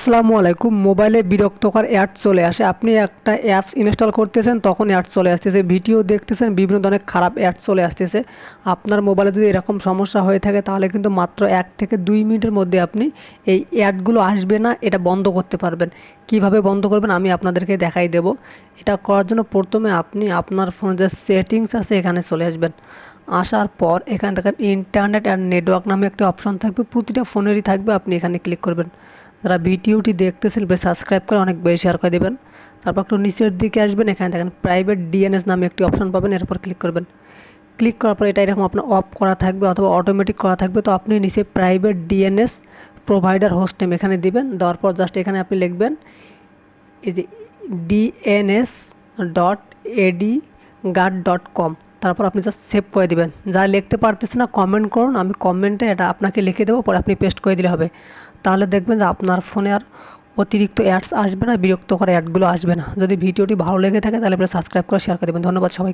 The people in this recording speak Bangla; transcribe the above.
আসসালামু আলাইকুম। মোবাইলে বিরক্তকর অ্যাড চলে আসে। আপনি একটা অ্যাপস ইনস্টল করতেছেন, তখন অ্যাড চলে আসতেছে। ভিডিও দেখতেছেন, বিভিন্ন ধরনের খারাপ অ্যাড চলে আসতেছে। আপনার মোবাইলে যদি এরকম সমস্যা হয়ে থাকে, তাহলে কিন্তু মাত্র 1 থেকে 2 মিনিটের মধ্যে আপনি এই অ্যাডগুলো আসবে না, এটা বন্ধ করতে পারবেন। কিভাবে বন্ধ করবেন আমি আপনাদেরকে দেখাই দেব। এটা করার জন্য প্রথমে আপনি আপনার ফোনে যে সেটিংস আছে এখানে চলে আসবেন। আসার পর এখানে দেখেন ইন্টারনেট অ্যান্ড নেটওয়ার্ক নামে একটা অপশন থাকবে, প্রতিটা ফোনেরই থাকবে। আপনি এখানে ক্লিক করবেন। যারা ভিডিওটি দেখতেছেন সাবস্ক্রাইব করে অনেক বেশি শেয়ার করে দেবেন। তারপর একটু নিচের দিকে আসবেন, এখানে দেখেন প্রাইভেট ডিএনএস নামে একটি অপশন পাবেন, এরপর ক্লিক করবেন। ক্লিক করার পর এটা এরকম আপনার অফ করা থাকবে অথবা অটোমেটিক করা থাকবে। তো আপনি নিচে private DNS provider host name এখানে দিবেন। দেওয়ার পর জাস্ট এখানে আপনি লিখবেন এই যে dns.edguard.com। তারপর আপনি জাস্ট সেভ করে দিবেন। যা লিখতে পারতেছে না কমেন্ট করুন, আমি কমেন্টে এটা আপনাকে লিখে দেবো, পরে আপনি পেস্ট করে দিলে হবে। তাহলে দেখবেন যে আপনার ফোনে আর অতিরিক্ত অ্যাডস আসবে না, বিরক্তকর অ্যাডগুলো আসবে না। যদি ভিডিওটি ভালো লেগে থাকে তাহলে আপনি সাবস্ক্রাইব করে শেয়ার করে দেবেন। ধন্যবাদ সবাই।